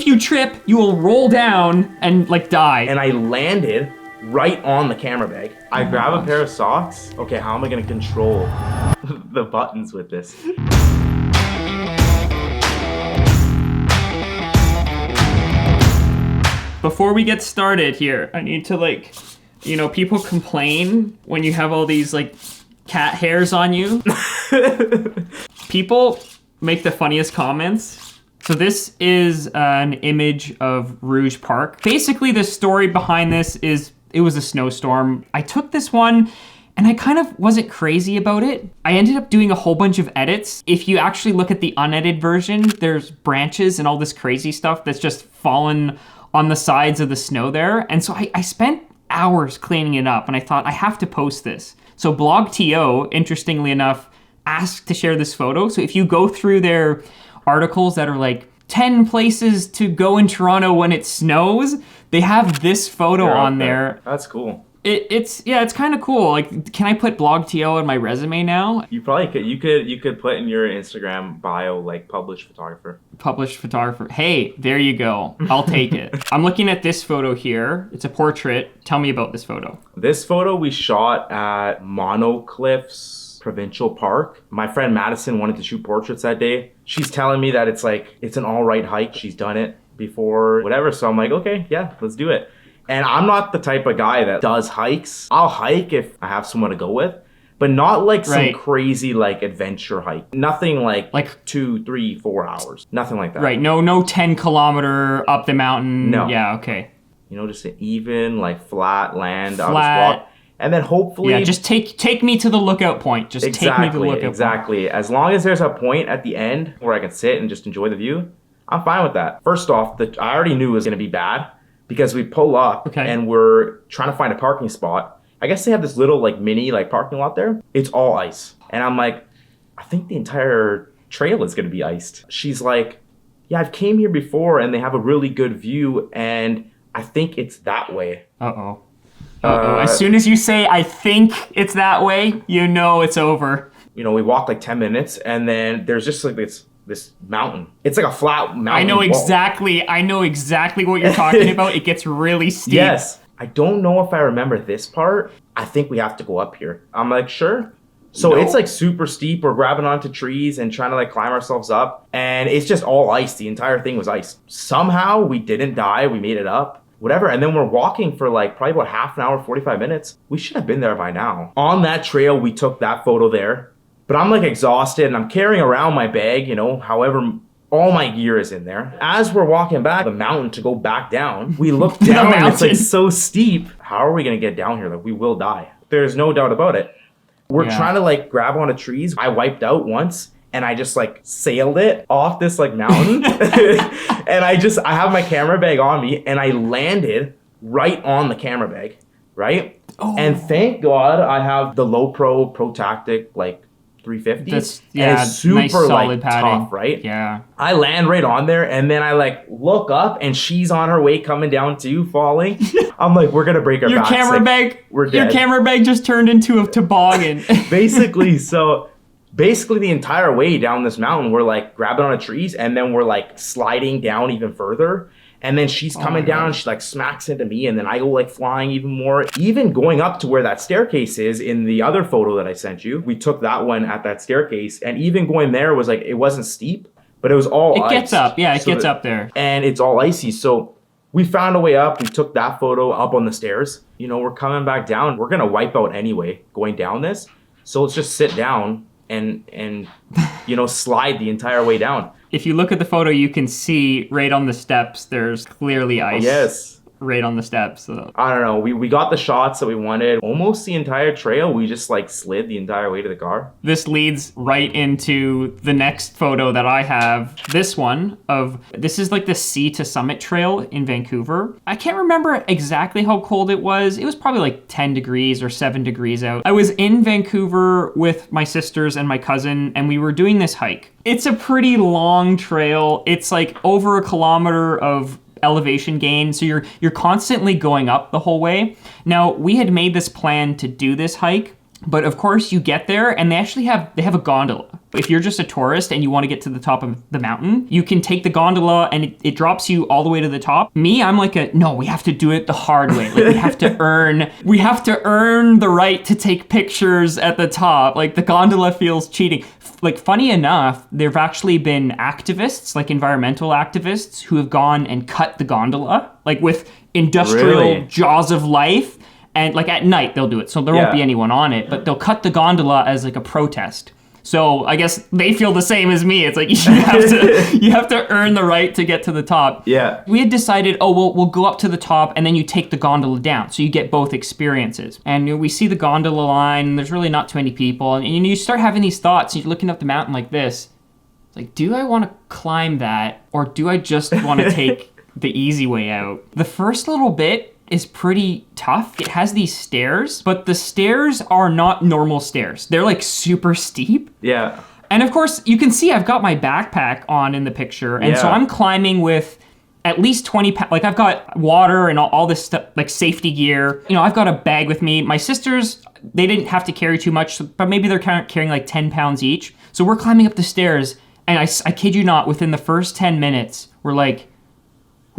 if you trip, you will roll down and like die. And I landed right on the camera bag. I grab a pair of socks. Okay, how am I gonna control the buttons with this? Before we get started here, I need to like, you know, people complain when you have all these like cat hairs on you. People make the funniest comments. So this is an image of Rouge Park. Basically, the story behind this is it was a snowstorm. I took this one and I kind of wasn't crazy about it. I ended up doing a whole bunch of edits. If you actually look at the unedited version, there's branches and all this crazy stuff that's just fallen on the sides of the snow there. And so I spent hours cleaning it up and I thought I have to post this. So BlogTO, interestingly enough, asked to share this photo. So if you go through their articles that are like 10 places to go in Toronto when it snows, they have this photo on there. That's cool. It's kind of cool. Like, can I put BlogTO on my resume now? You probably could. You could put in your Instagram bio like published photographer. Published photographer. Hey, there you go. I'll take it. I'm looking at this photo here. It's a portrait. Tell me about this photo. This photo we shot at Monocliffs Provincial Park. My friend Madison wanted to shoot portraits that day. She's telling me that it's an all right hike. She's done it before, whatever. So I'm like, okay, yeah, let's do it. And I'm not the type of guy that does hikes. I'll hike if I have someone to go with, but not like some crazy like adventure hike. Nothing like 2, 3, 4 hours. Nothing like that. Right. No 10 kilometer up the mountain. No. Yeah. Okay. You know, just an even like flat land. I'll just walk. And then hopefully... Yeah, just take me to the lookout point. Just take me to the lookout point. Exactly. As long as there's a point at the end where I can sit and just enjoy the view, I'm fine with that. First off, I already knew it was going to be bad because we pull up and we're trying to find a parking spot. I guess they have this little like mini like parking lot there. It's all ice. And I'm like, I think the entire trail is going to be iced. She's like, yeah, I've came here before and they have a really good view and I think it's that way. Uh-oh. As soon as you say, I think it's that way, you know it's over. You know, we walked like 10 minutes and then there's just like this mountain. It's like a flat mountain. I know exactly what you're talking about. It gets really steep. Yes. I don't know if I remember this part. I think we have to go up here. I'm like, sure. So it's like super steep. We're grabbing onto trees and trying to like climb ourselves up. And it's just all ice. The entire thing was ice. Somehow we didn't die. We made it up. Whatever, and then we're walking for like probably about half an hour, 45 minutes. We should have been there by now. On that trail, we took that photo there, but I'm like exhausted and I'm carrying around my bag, you know, however, all my gear is in there. As we're walking back the mountain to go back down, we look down and it's like so steep. How are we gonna get down here? Like we will die. There's no doubt about it. We're trying to like grab onto trees. I wiped out once and I just like sailed it off this like mountain. And I have my camera bag on me and I landed right on the camera bag, right? Oh. And thank God I have the low pro Tactic like 350. And it's super nice, solid like padding. Tough, right? Yeah. I land right on there and then I like look up and she's on her way coming down too, falling. I'm like, we're gonna break our backs. Your camera bag just turned into a toboggan. Basically the entire way down this mountain, we're like grabbing on trees and then we're like sliding down even further. And then she's coming down and she like smacks into me and then I go like flying even more. Even going up to where that staircase is in the other photo that I sent you, we took that one at that staircase and even going there was like, it wasn't steep, but it was all ice. It gets up, yeah, it gets up there. And it's all icy, so we found a way up. We took that photo up on the stairs. You know, we're coming back down. We're gonna wipe out anyway going down this. So let's just sit down and you know, slide the entire way down. If you look at the photo, you can see right on the steps, there's clearly ice. Yes. Right on the steps. So. I don't know. We got the shots that we wanted. Almost the entire trail, we just like slid the entire way to the car. This leads right into the next photo that I have. This one this is like the Sea to Summit Trail in Vancouver. I can't remember exactly how cold it was. It was probably like 10 degrees or 7 degrees out. I was in Vancouver with my sisters and my cousin and we were doing this hike. It's a pretty long trail. It's like over 1 kilometer of elevation gain, so you're constantly going up the whole way. Now, we had made this plan to do this hike, but of course you get there and they have a gondola. If you're just a tourist and you want to get to the top of the mountain, you can take the gondola and it drops you all the way to the top. Me, I'm like no, we have to do it the hard way. Like we have to earn the right to take pictures at the top. Like the gondola feels cheating. Like funny enough, there've actually been activists, like environmental activists, who have gone and cut the gondola, like with industrial jaws of life. And like at night they'll do it, so there won't be anyone on it, but they'll cut the gondola as like a protest. So I guess they feel the same as me. It's like you have to earn the right to get to the top. Yeah. We had decided, we'll go up to the top and then you take the gondola down, so you get both experiences. And we see the gondola line, and there's really not too many people, and you start having these thoughts. You're looking up the mountain like this. It's like, do I want to climb that, or do I just want to take the easy way out? The first little bit is pretty tough. It has these stairs, but the stairs are not normal stairs. They're like super steep. Yeah. And of course, you can see I've got my backpack on in the picture. And so I'm climbing with at least 20 pounds. Like I've got water and all this stuff, like safety gear. You know, I've got a bag with me. My sisters, they didn't have to carry too much, but maybe they're carrying like 10 pounds each. So we're climbing up the stairs, and I kid you not, within the first 10 minutes, we're like,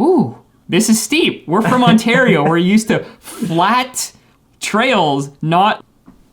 ooh, this is steep. We're from Ontario. We're used to flat trails, not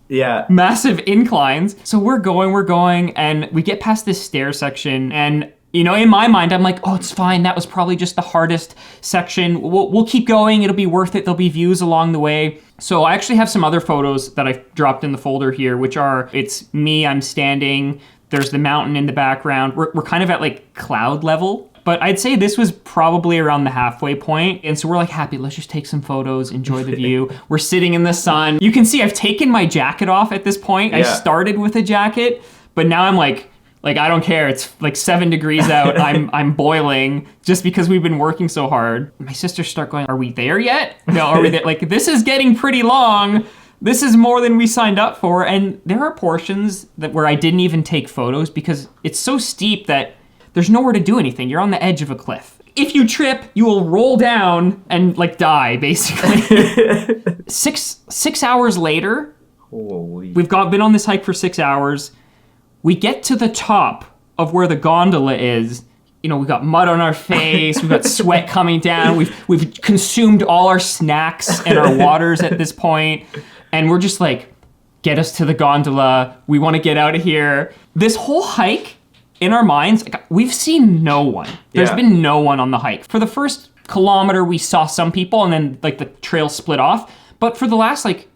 massive inclines. So we're going, and we get past this stair section, and you know, in my mind, I'm like, oh, it's fine. That was probably just the hardest section. We'll keep going. It'll be worth it. There'll be views along the way. So I actually have some other photos that I've dropped in the folder here, which are, it's me, I'm standing. There's the mountain in the background. We're kind of at like cloud level. But I'd say this was probably around the halfway point. And so we're like, happy, let's just take some photos, enjoy the view. We're sitting in the sun. You can see I've taken my jacket off at this point. I started with a jacket, but now I'm like I don't care. It's like 7 degrees out. I'm boiling just because we've been working so hard. My sisters start going, are we there yet? No, are we there? Like, this is getting pretty long. This is more than we signed up for. And there are portions where I didn't even take photos because it's so steep that there's nowhere to do anything. You're on the edge of a cliff. If you trip, you will roll down and like die, basically. Six hours later, we've been on this hike for 6 hours. We get to the top of where the gondola is. You know, we've got mud on our face. We've got sweat coming down. We've consumed all our snacks and our waters at this point. And we're just like, get us to the gondola. We want to get out of here. This whole hike, in our minds, like, we've seen no one. There's been no one on the hike. For the first kilometer, we saw some people, and then like the trail split off. But for the last like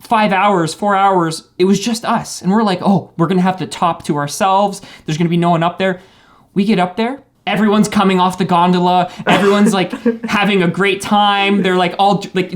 5 hours, 4 hours, it was just us. And we're like, oh, we're gonna have the top to ourselves. There's gonna be no one up there. We get up there. Everyone's coming off the gondola. Everyone's like having a great time. They're like all like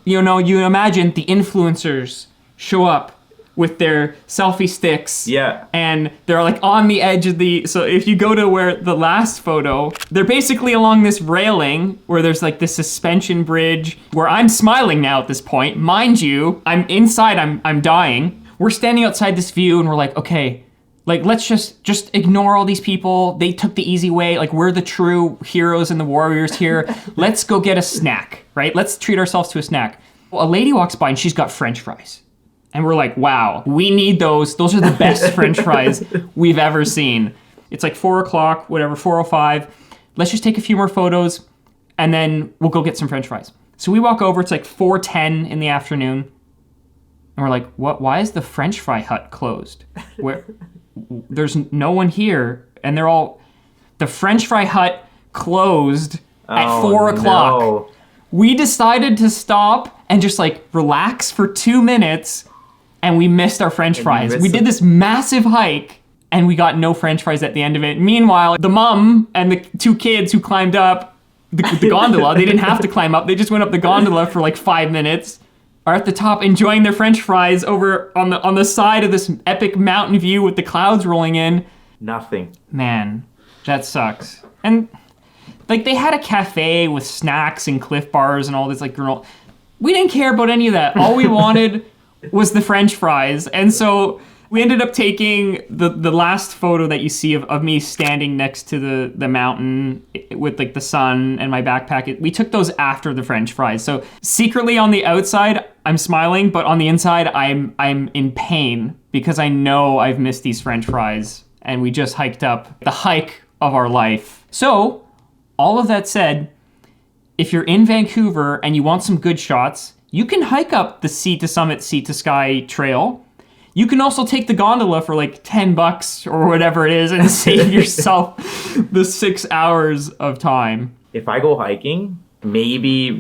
you know, you imagine the influencers show up with their selfie sticks. Yeah. And they're like on the edge of so if you go to where the last photo, they're basically along this railing where there's like this suspension bridge where I'm smiling now at this point. Mind you, I'm inside, I'm dying. We're standing outside this view and we're like, okay, like let's just ignore all these people. They took the easy way. Like we're the true heroes and the warriors here. Let's go get a snack, right? Let's treat ourselves to a snack. Well, a lady walks by and she's got French fries. And we're like, wow, we need those. Those are the best French fries we've ever seen. It's like 4 o'clock, whatever, 4:05. Let's just take a few more photos and then we'll go get some French fries. So we walk over, it's like 4:10 in the afternoon. And we're like, what? Why is the French fry hut closed? There's no one here. And the French fry hut closed at 4 o'clock. No. We decided to stop and just like relax for 2 minutes. And we missed our French fries. We did this massive hike and we got no French fries at the end of it. Meanwhile, the mom and the 2 kids who climbed up the gondola, they didn't have to climb up. They just went up the gondola for like 5 minutes, are at the top enjoying their French fries over on the side of this epic mountain view with the clouds rolling in. Nothing. Man, that sucks. And like they had a cafe with snacks and Cliff Bars and all this like granola. We didn't care about any of that. All we wanted was the French fries. And so We ended up taking the last photo that you see of me standing next to the mountain with like the sun and my backpack. We took those after the French fries. So secretly on the outside, I'm smiling, but on the inside, I'm in pain because I know I've missed these French fries, and we just hiked up the hike of our life. So all of that said, if you're in Vancouver and you want some good shots, you can hike up the Sea to Summit, Sea to Sky trail. You can also take the gondola for like $10 or whatever it is and save yourself the 6 hours of time. If I go hiking, maybe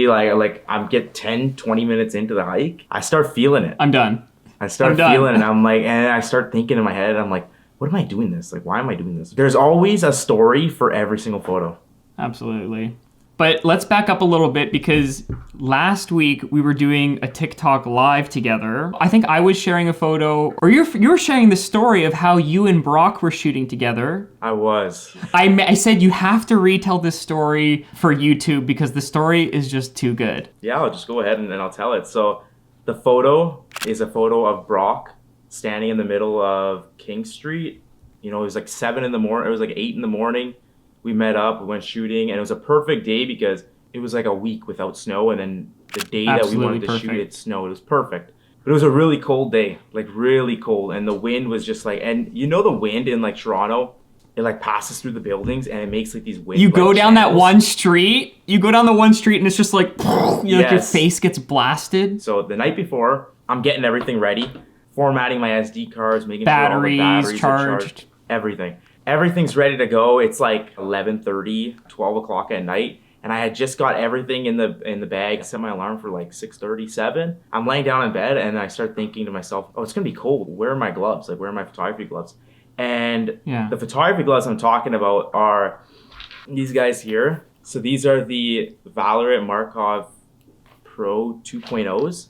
like I'm get 10, 20 minutes into the hike, I start feeling it. I'm done. I start feeling it. I'm like, and I start thinking in my head, I'm like, what am I doing this? Like, why am I doing this? There's always a story for every single photo. Absolutely. But let's back up a little bit because last week we were doing a TikTok live together. I think I was sharing a photo, or you were sharing the story of how you and Brock were shooting together. I was. I said you have to retell this story for YouTube because the story is just too good. Yeah, I'll just go ahead and I'll tell it. So the photo is a photo of Brock standing in the middle of King Street. You know, it was like 7 in the morning. It was like 8 in the morning. We met up, we went shooting, and it was a perfect day because it was like a week without snow, and then the day that we wanted to shoot, it snowed. It was perfect. But it was a really cold day, like really cold, and the wind was just like, and you know the wind in like Toronto, it like passes through the buildings and it makes like these wind. You go down that one street, and it's just like, like your face gets blasted. So the night before, I'm getting everything ready, formatting my SD cards, making sure all the batteries are charged, everything. Everything's ready to go. It's like 11:30, 12 o'clock at night. And I had just got everything in the bag. I set my alarm for like 6:37. I'm laying down in bed and I start thinking to myself, oh, it's gonna be cold. Where are my gloves? Like, where are my photography gloves? And the photography gloves I'm talking about are these guys here. So these are the Valorant Markov Pro 2.0s.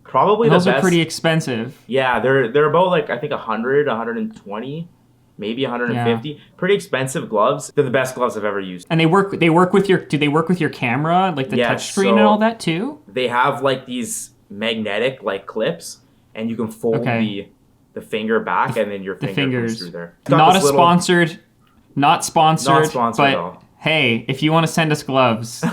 Probably those the best. Those are pretty expensive. Yeah, they're about like, I think 100, 120. Maybe 150. Yeah. Pretty expensive gloves. They're the best gloves I've ever used. And they work with your, do they work with your camera? Like the touchscreen and all that too? They have like these magnetic like clips and you can fold the finger back and then your finger goes through there. Not sponsored but at all. Hey, if you want to send us gloves.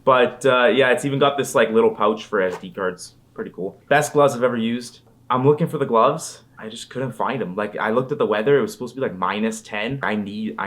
But yeah, it's even got this like little pouch for SD cards. Pretty cool. Best gloves I've ever used. I'm looking for the gloves. I just couldn't find them. Like I looked at the weather, it was supposed to be like -10. I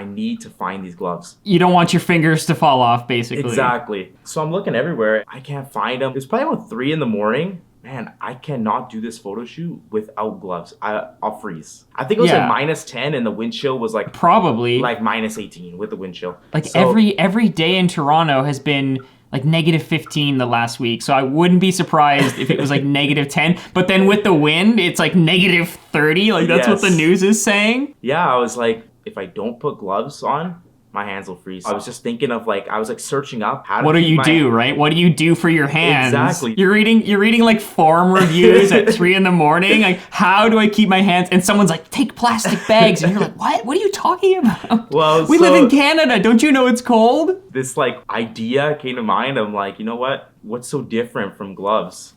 need to find these gloves. You don't want your fingers to fall off, basically. Exactly. So I'm looking everywhere. I can't find them. It's probably about 3 in the morning. Man, I cannot do this photo shoot without gloves. I'll freeze. I think it was like -10 and the wind chill was like probably like -18 with the wind chill. Like every day in Toronto has been like -15 the last week. So I wouldn't be surprised if it was like -10. But then with the wind, it's like -30. Like that's what the news is saying. Yeah, I was like, if I don't put gloves on, my hands will freeze. I was just thinking of like, I was like searching up how to What do you do, right? What do you do for your hands? Exactly. You're reading like forum reviews at 3 in the morning. Like, how do I keep my hands? And someone's like, take plastic bags. And you're like, what? What are you talking about? Well, we live in Canada. Don't you know it's cold? This like idea came to mind. I'm like, you know what? What's so different from gloves?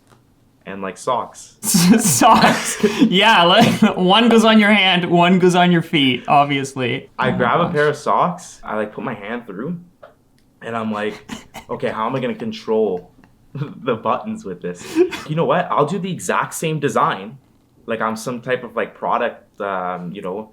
And like socks. Socks. Yeah, like one goes on your hand, one goes on your feet, obviously. I grab a pair of socks, I like put my hand through, and I'm like, okay, how am I gonna control the buttons with this? You know what? I'll do the exact same design. Like I'm some type of like product, you know,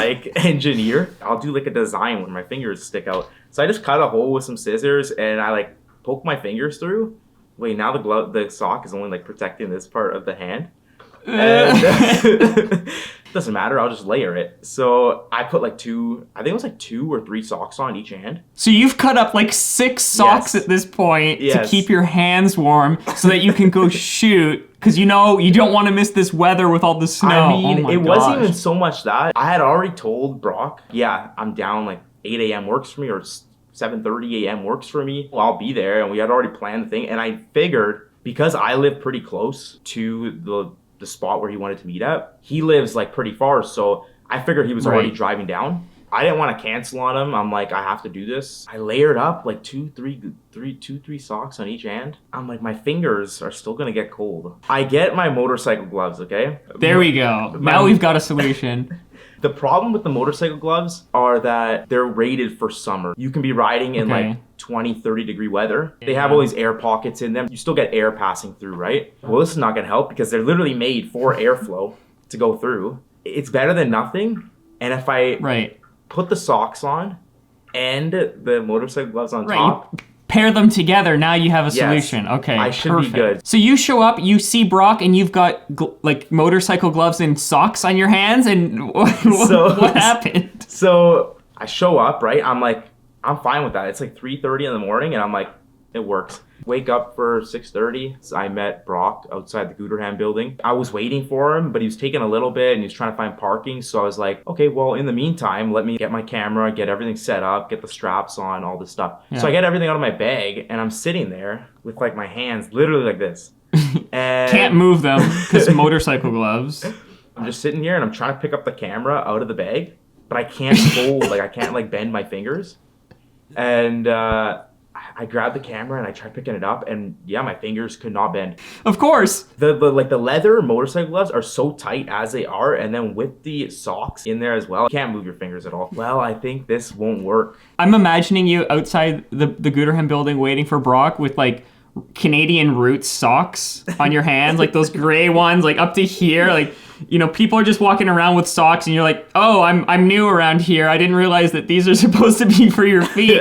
like engineer. I'll do like a design where my fingers stick out. So I just cut a hole with some scissors and I like poke my fingers through. Wait, now the sock is only like protecting this part of the hand. And doesn't matter, I'll just layer it. So I put like 2 or 3 socks on each hand. So you've cut up like 6 socks at this point to keep your hands warm so that you can go shoot. Because you know, you don't want to miss this weather with all the snow. I mean, it wasn't even so much that. I had already told Brock, yeah, I'm down like 8 a.m. works for me or 7:30 a.m. works for me. Well, I'll be there, and we had already planned the thing. And I figured because I live pretty close to the spot where he wanted to meet at, he lives like pretty far. So I figured he was already driving down. I didn't want to cancel on him. I'm like, I have to do this. I layered up like two, three socks on each hand. I'm like, my fingers are still gonna get cold. I get my motorcycle gloves, okay? There we go. Now we've got a solution. The problem with the motorcycle gloves are that they're rated for summer. You can be riding in like 20, 30 degree weather. They have all these air pockets in them. You still get air passing through, right? Well, this is not gonna help because they're literally made for airflow to go through. It's better than nothing. And if I put the socks on and the motorcycle gloves on top. You pair them together, now you have a solution. Yes, okay, I should be good. So you show up, you see Brock, and you've got like motorcycle gloves and socks on your hands, and what happened? So I show up, right? I'm like, I'm fine with that. It's like 3:30 in the morning, and I'm like, it works. Wake up for 6:30. So I met Brock outside the Gugliotta building. I was waiting for him, but he was taking a little bit and he was trying to find parking. So I was like, okay, well, in the meantime, let me get my camera, get everything set up, get the straps on, all this stuff. Yeah. So I get everything out of my bag and I'm sitting there with like my hands literally like this. And can't move them because motorcycle gloves. I'm just sitting here and I'm trying to pick up the camera out of the bag, but I can't fold, like I can't like bend my fingers. And I grabbed the camera and I tried picking it up, and yeah, my fingers could not bend. Of course. The leather motorcycle gloves are so tight as they are, and then with the socks in there as well, you can't move your fingers at all. Well, I think this won't work. I'm imagining you outside the Gugliotta building waiting for Brock with like Canadian Roots socks on your hands, like those gray ones, like up to here, like, you know, people are just walking around with socks and you're like, oh, I'm new around here. I didn't realize that these are supposed to be for your feet.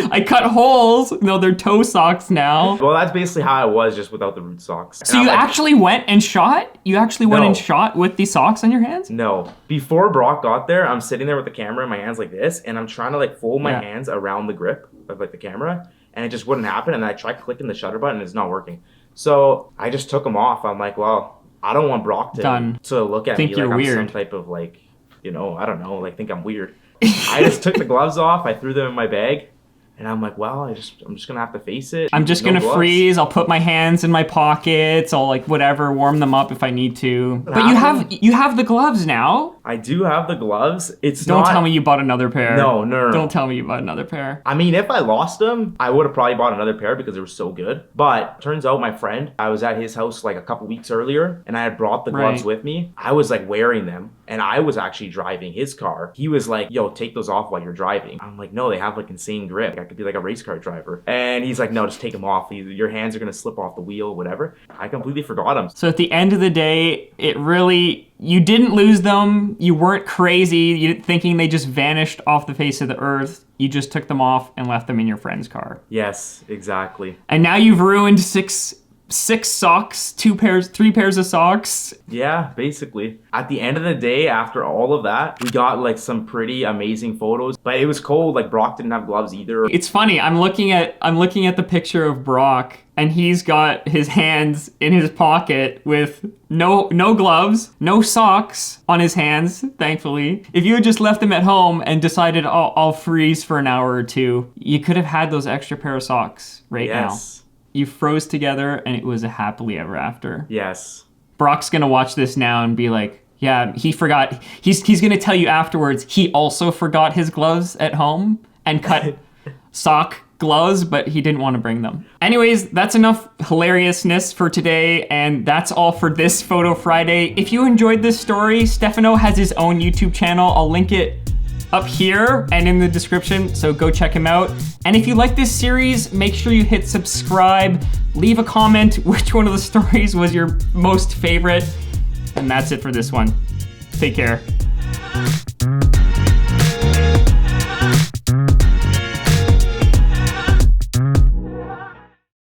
I cut holes. No, they're toe socks now. Well, that's basically how I was, just without the root socks. So you actually went and shot? You actually went and shot with the socks on your hands? No. Before Brock got there, I'm sitting there with the camera in my hands like this, and I'm trying to like fold my hands around the grip of like the camera, and it just wouldn't happen. And I tried clicking the shutter button and it's not working. So I just took them off. I'm like, well, I don't want Brock to look at me like I'm some type of like, you know, I don't know, like think I'm weird. I just took the gloves off. I threw them in my bag. And I'm like, well, I'm just gonna have to face it. I'm just gonna freeze. I'll put my hands in my pockets. I'll like whatever, warm them up if I need to. But you have the gloves now. I do have the gloves. Don't tell me you bought another pair. No. Don't tell me you bought another pair. I mean, if I lost them, I would have probably bought another pair because they were so good. But turns out my friend, I was at his house like a couple weeks earlier, and I had brought the gloves with me. I was like wearing them, and I was actually driving his car. He was like, yo, take those off while you're driving. I'm like, no, they have like insane grip. I could be like a race car driver. And he's like, no, just take them off. Your hands are gonna slip off the wheel, whatever. I completely forgot them. So at the end of the day, you didn't lose them. You weren't crazy. Thinking they just vanished off the face of the earth. You just took them off and left them in your friend's car. Yes, exactly. And now you've ruined six socks, three pairs of socks. Yeah, basically. At the end of the day, after all of that, we got like some pretty amazing photos, but it was cold. Like Brock didn't have gloves either. It's funny. I'm looking at the picture of Brock, and he's got his hands in his pocket with no gloves, no socks on his hands, thankfully. If you had just left him at home and decided, oh, I'll freeze for an hour or two, you could have had those extra pair of socks now. You froze together, and it was a happily ever after. Yes. Brock's gonna watch this now and be like, yeah, he forgot. He's gonna tell you afterwards he also forgot his gloves at home and cut sock gloves, but he didn't want to bring them. Anyways, that's enough hilariousness for today, and that's all for this Photo Friday. If you enjoyed this story, Stefano has his own YouTube channel. I'll link it up here and in the description, so go check him out. And if you like this series, make sure you hit subscribe, leave a comment which one of the stories was your most favorite, and that's it for this one. Take care.